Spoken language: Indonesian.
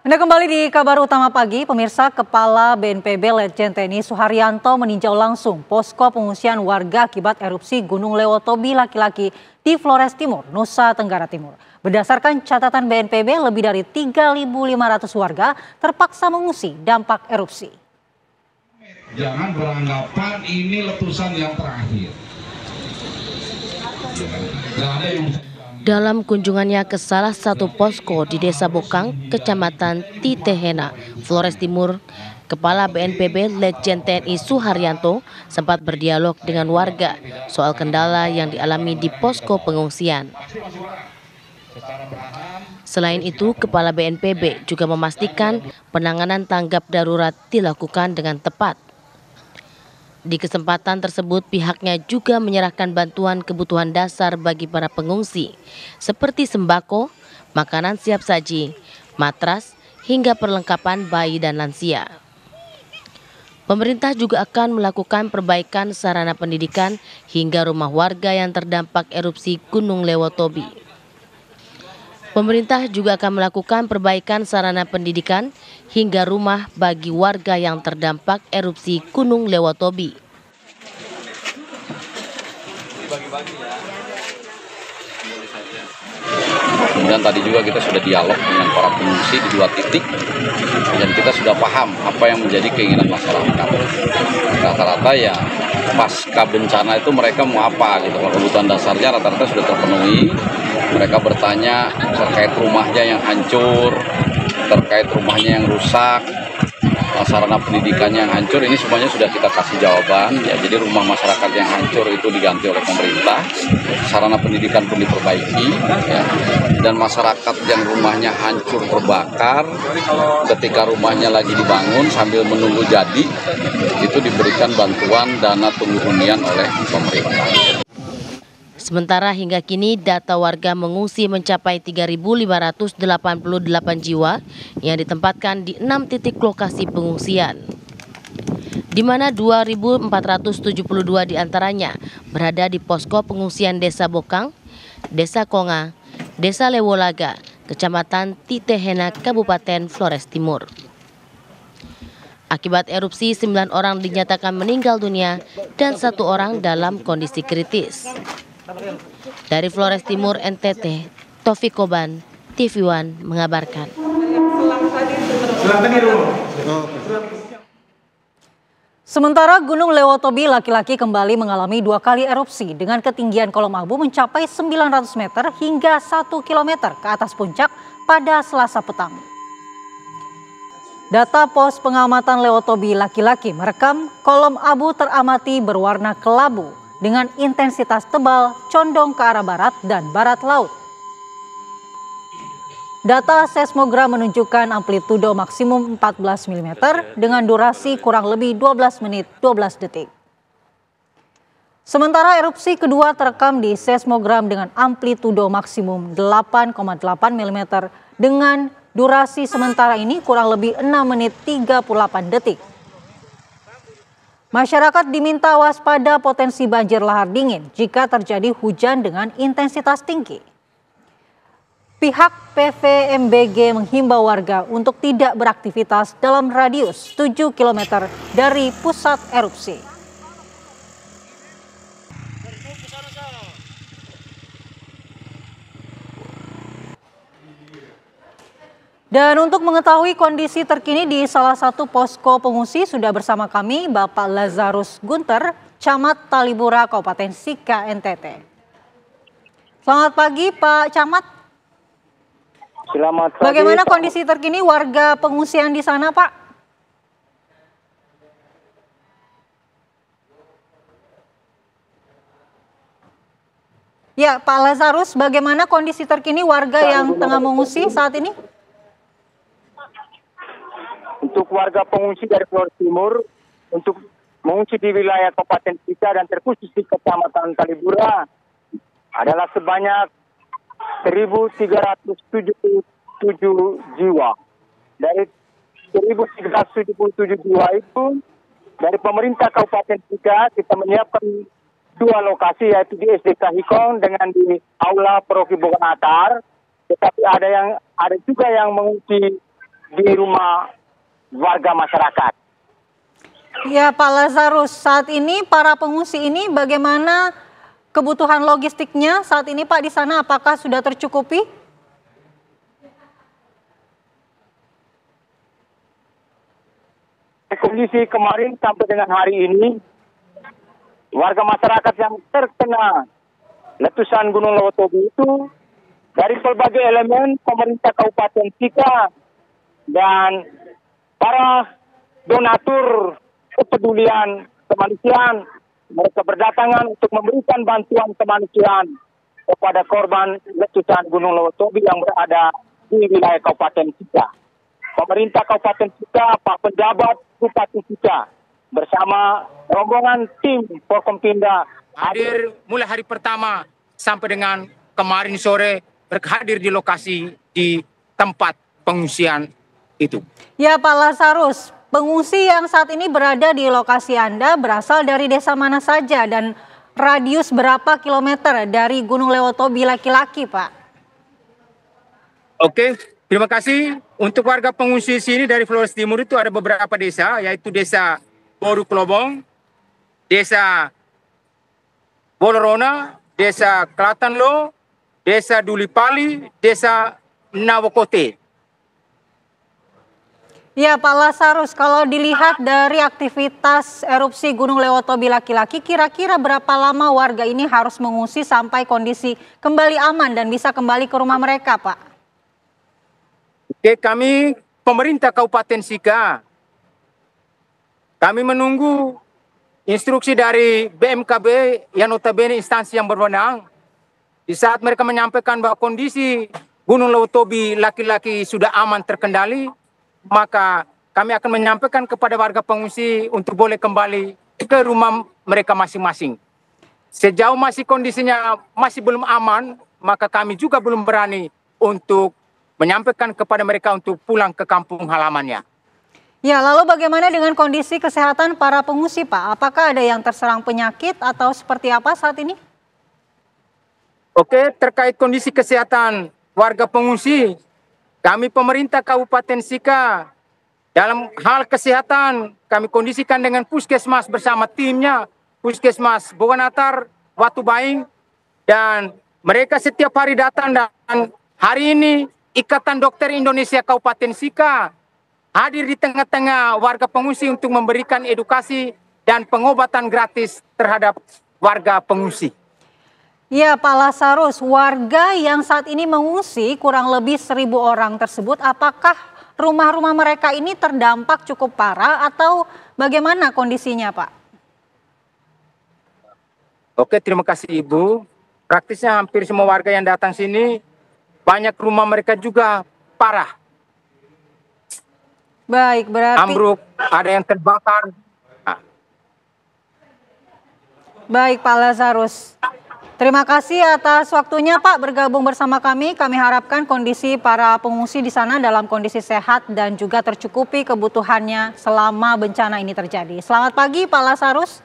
Anda kembali di kabar utama pagi, pemirsa. Kepala BNPB Letjen TNI Suharyanto meninjau langsung posko pengungsian warga akibat erupsi Gunung Lewotobi laki-laki di Flores Timur, Nusa Tenggara Timur. Berdasarkan catatan BNPB, lebih dari 3.500 warga terpaksa mengungsi dampak erupsi. Jangan beranggapan ini letusan yang terakhir. Dalam kunjungannya ke salah satu posko di Desa Bokang, Kecamatan Titehena, Flores Timur, Kepala BNPB Letjen TNI Suharyanto sempat berdialog dengan warga soal kendala yang dialami di posko pengungsian. Selain itu, Kepala BNPB juga memastikan penanganan tanggap darurat dilakukan dengan tepat. Di kesempatan tersebut, pihaknya juga menyerahkan bantuan kebutuhan dasar bagi para pengungsi, seperti sembako, makanan siap saji, matras, hingga perlengkapan bayi dan lansia. Pemerintah juga akan melakukan perbaikan sarana pendidikan hingga rumah warga yang terdampak erupsi Gunung Lewotobi. Pemerintah juga akan melakukan perbaikan sarana pendidikan hingga rumah bagi warga yang terdampak erupsi Gunung Lewotobi. Kemudian tadi juga kita sudah dialog dengan para pengungsi di 2 titik dan kita sudah paham apa yang menjadi keinginan masyarakat. Rata-rata ya pasca bencana itu mereka mau apa gitu. Kalau kebutuhan dasarnya rata-rata sudah terpenuhi. Mereka bertanya terkait rumahnya yang hancur, terkait rumahnya yang rusak, sarana pendidikannya yang hancur, ini semuanya sudah kita kasih jawaban. Ya, jadi rumah masyarakat yang hancur itu diganti oleh pemerintah, sarana pendidikan pun diperbaiki, ya. Dan masyarakat yang rumahnya hancur terbakar, ketika rumahnya lagi dibangun sambil menunggu jadi, itu diberikan bantuan dana tunggu hunian oleh pemerintah. Sementara hingga kini data warga mengungsi mencapai 3.588 jiwa yang ditempatkan di 6 titik lokasi pengungsian, di mana 2.472 diantaranya berada di posko pengungsian Desa Bokang, Desa Konga, Desa Lewolaga, Kecamatan Titehena, Kabupaten Flores Timur. Akibat erupsi, 9 orang dinyatakan meninggal dunia dan 1 orang dalam kondisi kritis. Dari Flores Timur, NTT, Taufik Koban, TV One mengabarkan. Sementara Gunung Lewotobi laki-laki kembali mengalami 2 kali erupsi dengan ketinggian kolom abu mencapai 900 meter hingga 1 km ke atas puncak pada Selasa petang. Data pos pengamatan Lewotobi laki-laki merekam kolom abu teramati berwarna kelabu dengan intensitas tebal condong ke arah barat dan barat laut. Data seismogram menunjukkan amplitudo maksimum 14 mm dengan durasi kurang lebih 12 menit 12 detik. Sementara erupsi kedua terekam di seismogram dengan amplitudo maksimum 8,8 mm dengan durasi sementara ini kurang lebih 6 menit 38 detik. Masyarakat diminta waspada potensi banjir lahar dingin jika terjadi hujan dengan intensitas tinggi. Pihak PVMBG menghimbau warga untuk tidak beraktivitas dalam radius 7 km dari pusat erupsi. Dan untuk mengetahui kondisi terkini di salah satu posko pengungsi sudah bersama kami Bapak Lazarus Gunter, Camat Talibura, Kabupaten Sika, NTT. Selamat pagi Pak Camat. Selamat pagi. Bagaimana kondisi terkini warga pengungsian di sana Pak? Ya Pak Lazarus, bagaimana kondisi terkini warga yang tengah mengungsi saat ini? Untuk warga pengungsi dari Flores Timur, untuk mengungsi di wilayah Kabupaten Sika dan terkhusus di Kecamatan Talibura adalah sebanyak 1.377 jiwa. Dari 1.377 jiwa itu, dari pemerintah Kabupaten Sika kita menyiapkan 2 lokasi, yaitu di SDK Hikong dengan di Aula Paroki Boganatar. Tetapi ada juga yang mengungsi di rumah warga masyarakat. Ya Pak Lazarus, saat ini para pengungsi ini bagaimana kebutuhan logistiknya saat ini Pak di sana, apakah sudah tercukupi? Kondisi kemarin sampai dengan hari ini, warga masyarakat yang terkena letusan Gunung Lewotobi itu dari berbagai elemen pemerintah Kabupaten Sika dan para donatur kepedulian kemanusiaan, mereka berdatangan untuk memberikan bantuan kemanusiaan kepada korban letusan Gunung Lewotobi yang berada di wilayah Kabupaten Sika. Pemerintah Kabupaten Sika, Pak Penjabat Bupati Sika bersama rombongan tim Forkompinda hadir mulai hari pertama sampai dengan kemarin sore berhadir di lokasi di tempat pengungsian itu. Ya Pak Lazarus, pengungsi yang saat ini berada di lokasi Anda berasal dari desa mana saja dan radius berapa kilometer dari Gunung Lewotobi laki-laki Pak? Oke, terima kasih. Untuk warga pengungsi sini dari Flores Timur itu ada beberapa desa, yaitu desa Boru Kelobong, desa Bolorona, desa Klatanlo, desa Dulipali, desa Nawokote. Ya Pak Lazarus, kalau dilihat dari aktivitas erupsi Gunung Lewotobi laki-laki, kira-kira berapa lama warga ini harus mengungsi sampai kondisi kembali aman dan bisa kembali ke rumah mereka Pak? Oke, kami pemerintah Kabupaten Sika, kami menunggu instruksi dari BMKB yang notabene instansi yang berwenang. Di saat mereka menyampaikan bahwa kondisi Gunung Lewotobi laki-laki sudah aman terkendali, maka kami akan menyampaikan kepada warga pengungsi untuk boleh kembali ke rumah mereka masing-masing. Sejauh masih kondisinya masih belum aman, maka kami juga belum berani untuk menyampaikan kepada mereka untuk pulang ke kampung halamannya. Ya, lalu bagaimana dengan kondisi kesehatan para pengungsi Pak? Apakah ada yang terserang penyakit atau seperti apa saat ini? Oke, terkait kondisi kesehatan warga pengungsi, kami pemerintah Kabupaten Sika dalam hal kesehatan kami kondisikan dengan puskesmas bersama timnya, puskesmas Boganatar, Watu Baing, dan mereka setiap hari datang dan hari ini Ikatan Dokter Indonesia Kabupaten Sika hadir di tengah-tengah warga pengungsi untuk memberikan edukasi dan pengobatan gratis terhadap warga pengungsi. Ya Pak Lazarus, warga yang saat ini mengungsi kurang lebih 1.000 orang tersebut, apakah rumah-rumah mereka ini terdampak cukup parah atau bagaimana kondisinya Pak? Oke, terima kasih Ibu. Praktisnya hampir semua warga yang datang sini, banyak rumah mereka juga parah. Baik, berarti ambruk, ada yang terbakar. Baik Pak Lazarus. Terima kasih atas waktunya Pak bergabung bersama kami. Kami harapkan kondisi para pengungsi di sana dalam kondisi sehat dan juga tercukupi kebutuhannya selama bencana ini terjadi. Selamat pagi Pak Lazarus.